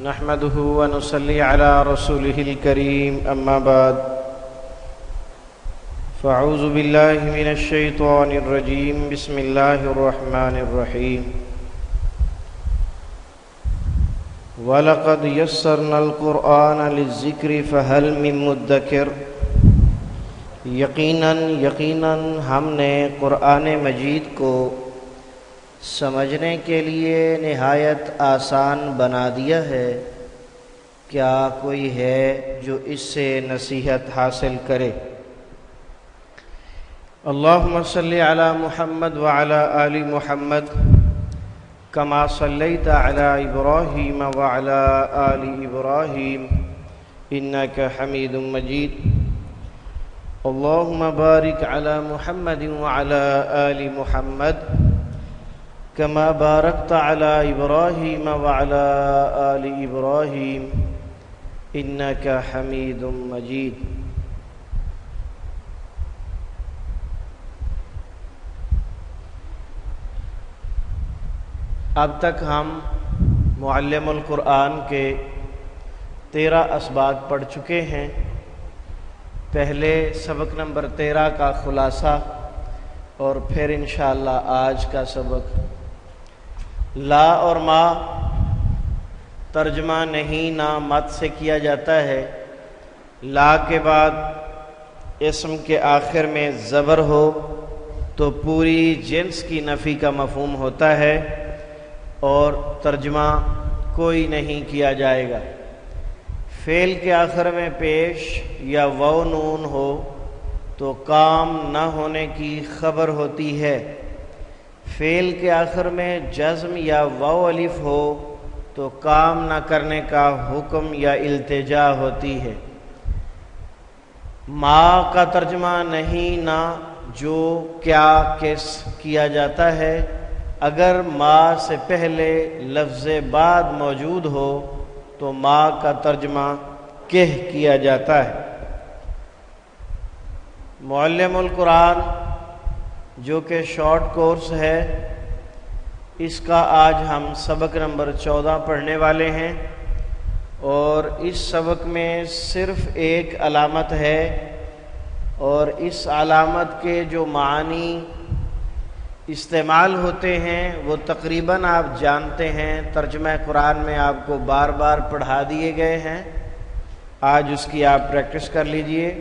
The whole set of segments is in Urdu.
نحمده ونصلي على رسوله الكريم أما بعد فأعوذ بالله من الشيطان الرجيم بسم الله الرحمن الرحيم وَلَقَدْ يَسَّرْنَا الْقُرْآنَ لِلذِّكْرِ فَهَلْ مِن مُدَّكِرٍ یقیناً ہم نے قرآن مجید کو سمجھنے کے لیے نہایت آسان بنا دیا ہے، کیا کوئی ہے جو اس سے نصیحت حاصل کرے؟ اللہم صلی علی محمد وعلی آل محمد کما صلیت علی ابراہیم وعلی آل ابراہیم انک حمید مجید۔ اللہم بارک علی محمد وعلی آل محمد کما بارکت علی ابراہیم وعلی آل ابراہیم انک حمید مجید۔ اب تک ہم معلم القرآن کے 13 اسباق پڑھ چکے ہیں۔ پہلے سبق نمبر 13 کا خلاصہ اور پھر انشاءاللہ آج کا سبق۔ لا اور ما ترجمہ نہیں نہ مت سے کیا جاتا ہے۔ لا کے بعد اسم کے آخر میں زبر ہو تو پوری جنس کی نفی کا مفہوم ہوتا ہے اور ترجمہ کوئی نہیں کیا جائے گا۔ فعل کے آخر میں پیش یا واو نون ہو تو کام نہ ہونے کی خبر ہوتی ہے۔ فعل کے آخر میں جزم یا واو الف ہو تو کام نہ کرنے کا حکم یا التجا ہوتی ہے۔ ما کا ترجمہ نہیں نہ جو کیا کس کیا جاتا ہے۔ اگر ما سے پہلے لفظ بعد موجود ہو تو ما کا ترجمہ کہہ کیا جاتا ہے۔ معلم القرآن جو کہ شارٹ کورس ہے، اس کا آج ہم سبق نمبر 14 پڑھنے والے ہیں، اور اس سبق میں صرف ایک علامت ہے، اور اس علامت کے جو معنی استعمال ہوتے ہیں وہ تقریباً آپ جانتے ہیں، ترجمہ قرآن میں آپ کو بار بار پڑھا دیے گئے ہیں۔ آج اس کی آپ پریکٹس کر لیجئے۔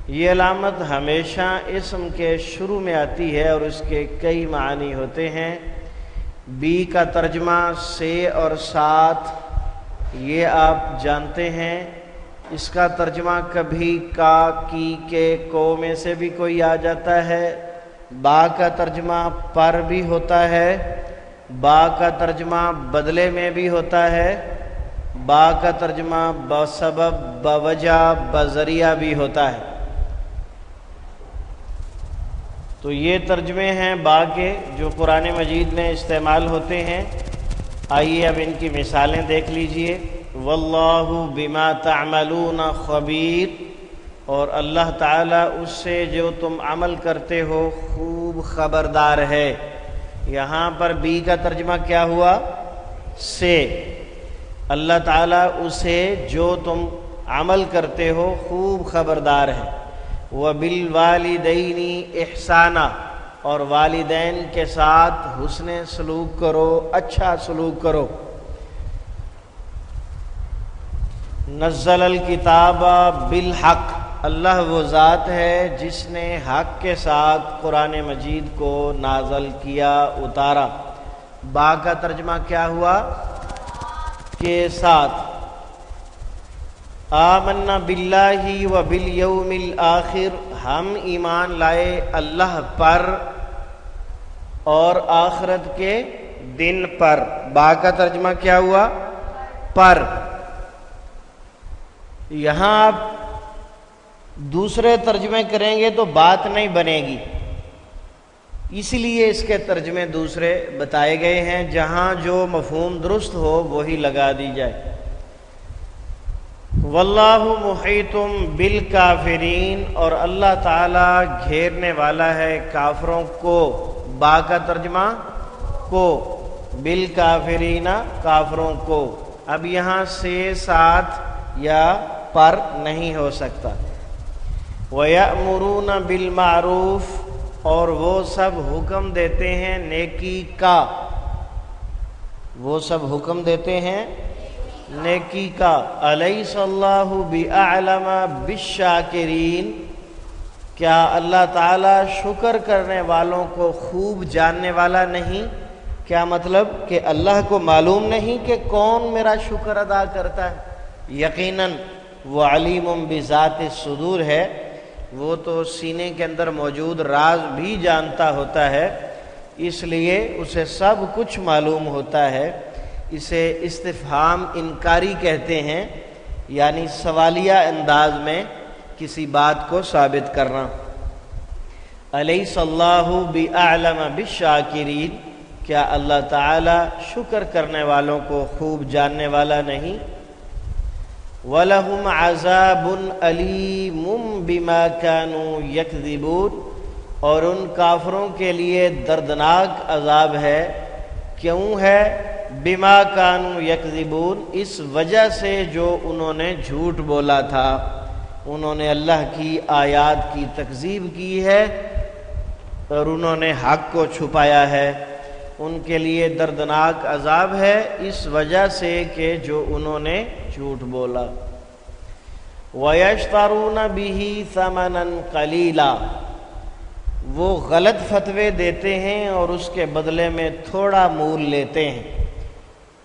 یہ علامت ہمیشہ اسم کے شروع میں آتی ہے اور اس کے کئی معنی ہوتے ہیں۔ بی کا ترجمہ سے اور ساتھ، یہ آپ جانتے ہیں۔ اس کا ترجمہ کبھی کا، کی، کے، کو میں سے بھی کوئی آ جاتا ہے۔ با کا ترجمہ پر بھی ہوتا ہے۔ با کا ترجمہ بدلے میں بھی ہوتا ہے۔ با کا ترجمہ بسبب، بوجہ، بذریعہ بھی ہوتا ہے۔ تو یہ ترجمے ہیں با کے جو قرآن مجید میں استعمال ہوتے ہیں۔ آئیے اب ان کی مثالیں دیکھ لیجئے۔ واللہ بما تعملون خبیر، اور اللہ تعالیٰ اس سے جو تم عمل کرتے ہو خوب خبردار ہے۔ یہاں پر بی کا ترجمہ کیا ہوا؟ سے۔ اللہ تعالیٰ اسے جو تم عمل کرتے ہو خوب خبردار ہے۔ وَبِالْوَالِدَيْنِ احسانًا، اور والدین کے ساتھ حسن سلوک کرو، اچھا سلوک کرو۔ نزل الکتاب بالحق، اللہ وہ ذات ہے جس نے حق کے ساتھ قرآن مجید کو نازل کیا، اتارا۔ با کا ترجمہ کیا ہوا؟ کے ساتھ۔ آمنا باللہ و بالیوم الآخر، ہم ایمان لائے اللہ پر اور آخرت کے دن پر۔ با کا ترجمہ کیا ہوا؟ پر۔ یہاں آپ دوسرے ترجمے کریں گے تو بات نہیں بنے گی، اس لیے اس کے ترجمے دوسرے بتائے گئے ہیں، جہاں جو مفہوم درست ہو وہی لگا دی جائے۔ واللہ محیط بالکافرین، اور اللہ تعالیٰ گھیرنے والا ہے کافروں کو۔ با کا ترجمہ کو، بالکافرین کافروں کو۔ اب یہاں سے ساتھ یا پر نہیں ہو سکتا۔ وَيَأْمُرُونَ بِالْمَعْرُوفِ، اور وہ سب حکم دیتے ہیں نیکی کا، وہ سب حکم دیتے ہیں نیکی کا۔ أَلَيْسَ اللَّهُ بِأَعْلَمَ بِالشَّاكِرِينَ، کیا اللہ تعالیٰ شکر کرنے والوں کو خوب جاننے والا نہیں؟ کیا مطلب کہ اللہ کو معلوم نہیں کہ کون میرا شکر ادا کرتا ہے؟ یقیناً وہ علیم بذات الصدور ہے، وہ تو سینے کے اندر موجود راز بھی جانتا ہوتا ہے، اس لیے اسے سب کچھ معلوم ہوتا ہے۔ اسے استفہام انکاری کہتے ہیں، یعنی سوالیہ انداز میں کسی بات کو ثابت کرنا۔ الیس اللہ بأعلم بالشاکرین، کیا اللہ تعالی شکر کرنے والوں کو خوب جاننے والا نہیں؟ وَلَهُمْ عَذَابٌ أَلِيمٌ بِمَا كَانُوا يَكْذِبُونَ، اور ان کافروں کے لیے دردناک عذاب ہے۔ کیوں ہے؟ بِمَا كَانُوا يَكْذِبُونَ، اس وجہ سے جو انہوں نے جھوٹ بولا تھا، انہوں نے اللہ کی آیات کی تکذیب کی ہے اور انہوں نے حق کو چھپایا ہے۔ ان کے لیے دردناک عذاب ہے اس وجہ سے کہ جو انہوں نے جھوٹ بولا۔ وَيَشْتَرُونَ بِهِ ثَمَنًا قَلِيلًا، وہ غلط فتوے دیتے ہیں اور اس کے بدلے میں تھوڑا مول لیتے ہیں۔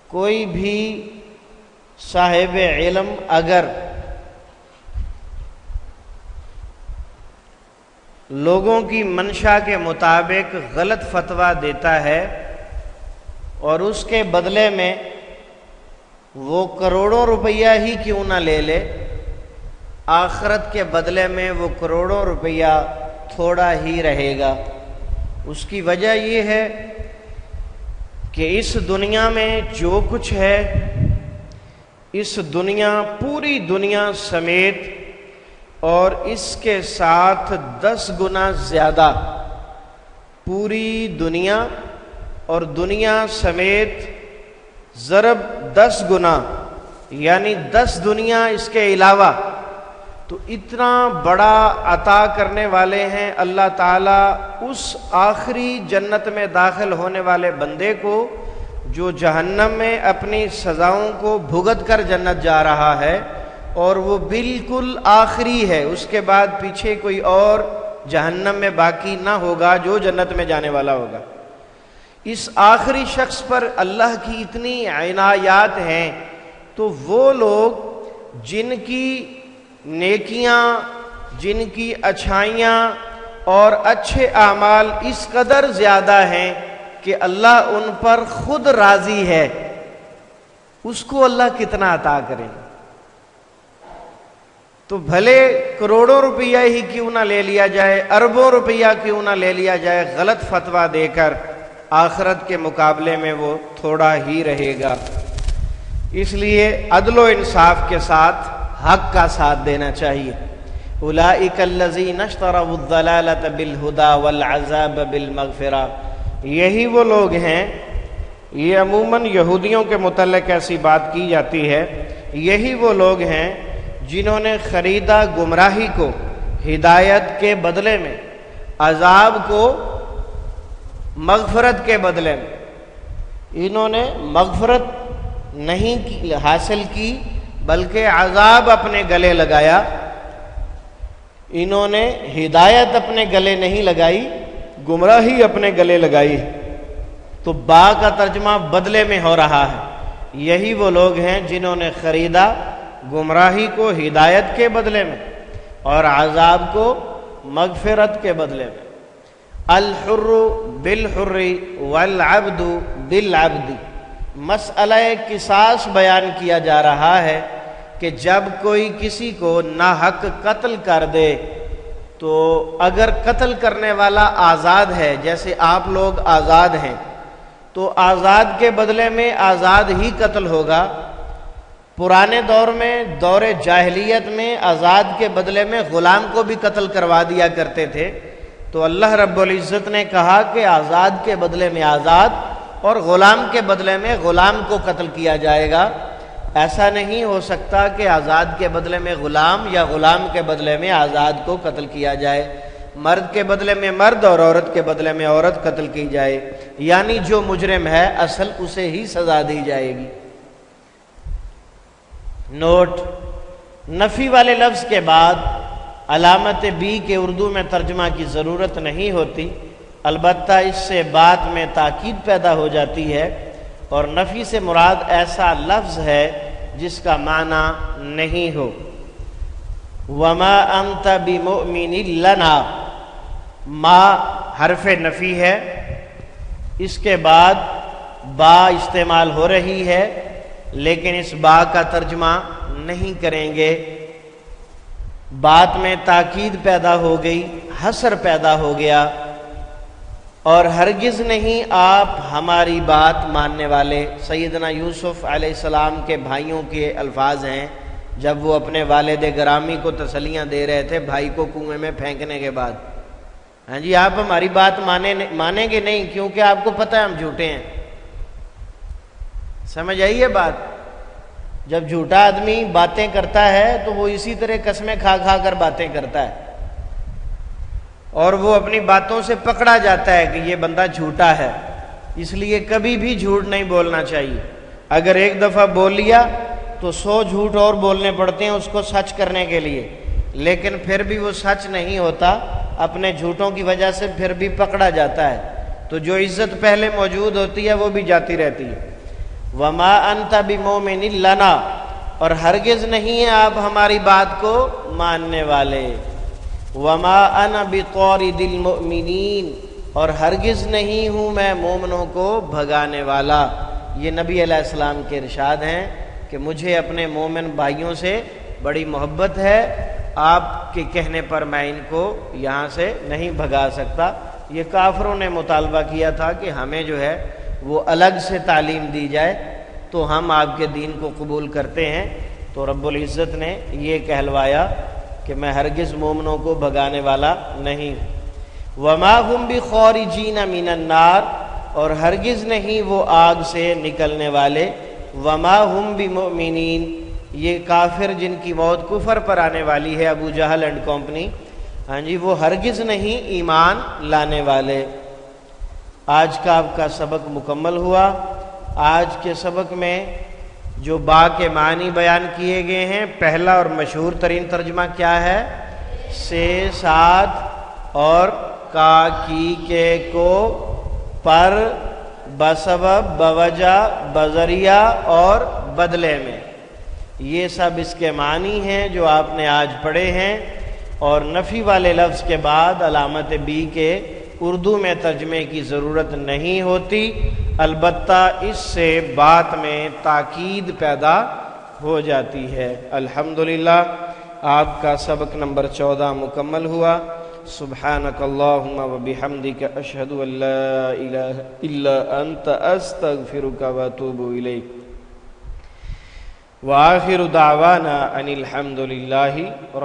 کوئی بھی صاحب علم اگر لوگوں کی منشا کے مطابق غلط فتویٰ دیتا ہے اور اس کے بدلے میں وہ کروڑوں روپیہ ہی کیوں نہ لے لے، آخرت کے بدلے میں وہ کروڑوں روپیہ تھوڑا ہی رہے گا۔ اس کی وجہ یہ ہے کہ اس دنیا میں جو کچھ ہے، اس دنیا پوری دنیا سمیت اور اس کے ساتھ 10 گنا زیادہ، پوری دنیا اور دنیا سمیت ضرب 10 گنا، یعنی 10 دنیا اس کے علاوہ، تو اتنا بڑا عطا کرنے والے ہیں اللہ تعالیٰ اس آخری جنت میں داخل ہونے والے بندے کو جو جہنم میں اپنی سزاؤں کو بھگت کر جنت جا رہا ہے، اور وہ بالکل آخری ہے، اس کے بعد پیچھے کوئی اور جہنم میں باقی نہ ہوگا جو جنت میں جانے والا ہوگا۔ اس آخری شخص پر اللہ کی اتنی عنایات ہیں، تو وہ لوگ جن کی نیکیاں، جن کی اچھائیاں اور اچھے اعمال اس قدر زیادہ ہیں کہ اللہ ان پر خود راضی ہے، اس کو اللہ کتنا عطا کرے؟ تو بھلے کروڑوں روپیہ ہی کیوں نہ لے لیا جائے، اربوں روپیہ کیوں نہ لے لیا جائے غلط فتویٰ دے کر، آخرت کے مقابلے میں وہ تھوڑا ہی رہے گا۔ اس لیے عدل و انصاف کے ساتھ حق کا ساتھ دینا چاہیے۔ اولئک الذین اشتروا الضلالۃ بالہدی والعذاب بالمغفرہ، یہی وہ لوگ ہیں، یہ عموماً یہودیوں کے متعلق ایسی بات کی جاتی ہے، یہی وہ لوگ ہیں جنہوں نے خریدا گمراہی کو ہدایت کے بدلے میں، عذاب کو مغفرت کے بدلے میں۔ انہوں نے مغفرت نہیں حاصل کی بلکہ عذاب اپنے گلے لگایا، انہوں نے ہدایت اپنے گلے نہیں لگائی، گمراہی اپنے گلے لگائی۔ تو با کا ترجمہ بدلے میں ہو رہا ہے۔ یہی وہ لوگ ہیں جنہوں نے خریدا گمراہی کو ہدایت کے بدلے میں اور عذاب کو مغفرت کے بدلے میں۔ الحر بالحر والعبد بالعبد، مسئلہ قصاص بیان کیا جا رہا ہے کہ جب کوئی کسی کو ناحق قتل کر دے تو اگر قتل کرنے والا آزاد ہے، جیسے آپ لوگ آزاد ہیں، تو آزاد کے بدلے میں آزاد ہی قتل ہوگا۔ پرانے دور میں، دور جاہلیت میں، آزاد کے بدلے میں غلام کو بھی قتل کروا دیا کرتے تھے، تو اللہ رب العزت نے کہا کہ آزاد کے بدلے میں آزاد اور غلام کے بدلے میں غلام کو قتل کیا جائے گا۔ ایسا نہیں ہو سکتا کہ آزاد کے بدلے میں غلام یا غلام کے بدلے میں آزاد کو قتل کیا جائے، مرد کے بدلے میں مرد اور عورت کے بدلے میں عورت قتل کی جائے، یعنی جو مجرم ہے اصل اسے ہی سزا دی جائے گی۔ نوٹ: نفی والے لفظ کے بعد علامت بی کے اردو میں ترجمہ کی ضرورت نہیں ہوتی، البتہ اس سے بات میں تاکید پیدا ہو جاتی ہے، اور نفی سے مراد ایسا لفظ ہے جس کا معنی نہیں ہو۔ وما انت بمؤمن لنا، ما حرف نفی ہے، اس کے بعد با استعمال ہو رہی ہے، لیکن اس با کا ترجمہ نہیں کریں گے، بات میں تاکید پیدا ہو گئی، حصر پیدا ہو گیا، اور ہرگز نہیں آپ ہماری بات ماننے والے۔ سیدنا یوسف علیہ السلام کے بھائیوں کے الفاظ ہیں جب وہ اپنے والد گرامی کو تسلیاں دے رہے تھے بھائی کو کنویں میں پھینکنے کے بعد، ہاں جی آپ ہماری بات مانیں گے نہیں کیونکہ آپ کو پتہ ہے ہم جھوٹے ہیں۔ سمجھ آئی ہے بات؟ جب جھوٹا آدمی باتیں کرتا ہے تو وہ اسی طرح قسمیں کھا کھا کر باتیں کرتا ہے، اور وہ اپنی باتوں سے پکڑا جاتا ہے کہ یہ بندہ جھوٹا ہے، اس لیے کبھی بھی جھوٹ نہیں بولنا چاہیے۔ اگر ایک دفعہ بول لیا تو 100 جھوٹ اور بولنے پڑتے ہیں اس کو سچ کرنے کے لیے، لیکن پھر بھی وہ سچ نہیں ہوتا، اپنے جھوٹوں کی وجہ سے پھر بھی پکڑا جاتا ہے، تو جو عزت پہلے موجود ہوتی ہے وہ بھی جاتی رہتی ہے۔ وما انت بمؤمن لنا، اور ہرگز نہیں ہیں آپ ہماری بات کو ماننے والے۔ وما انا بطارد المؤمنین، اور ہرگز نہیں ہوں میں مومنوں کو بھگانے والا۔ یہ نبی علیہ السلام کے ارشاد ہیں کہ مجھے اپنے مومن بھائیوں سے بڑی محبت ہے، آپ کے کہنے پر میں ان کو یہاں سے نہیں بھگا سکتا۔ یہ کافروں نے مطالبہ کیا تھا کہ ہمیں جو ہے وہ الگ سے تعلیم دی جائے تو ہم آپ کے دین کو قبول کرتے ہیں، تو رب العزت نے یہ کہلوایا کہ میں ہرگز مومنوں کو بھگانے والا نہیں۔ وما هم بخارجین من النار، اور ہرگز نہیں وہ آگ سے نکلنے والے۔ وما هم بمؤمنین، یہ کافر جن کی موت کفر پر آنے والی ہے، ابو جہل اینڈ کمپنی، ہاں جی وہ ہرگز نہیں ایمان لانے والے۔ آج کا آپ کا سبق مکمل ہوا۔ آج کے سبق میں جو با کے معنی بیان کیے گئے ہیں، پہلا اور مشہور ترین ترجمہ کیا ہے؟ سے، ساتھ اور کا، کی، کے، کو، پر، بسبب، بوجہ، بذریعہ اور بدلے میں، یہ سب اس کے معنی ہیں جو آپ نے آج پڑھے ہیں۔ اور نفی والے لفظ کے بعد علامت بی کے اردو میں ترجمے کی ضرورت نہیں ہوتی، البتہ اس سے بات میں تاکید پیدا ہو جاتی ہے۔ الحمدللہ آپ کا سبق نمبر 14 مکمل ہوا۔ سبحانک اللہم و بحمدک، اشہد ان لا الہ الا انت، استغفرک و اتوب الیک۔ وآخر دعوانا ان الحمدللہ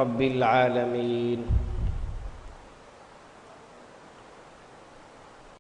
رب العالمین۔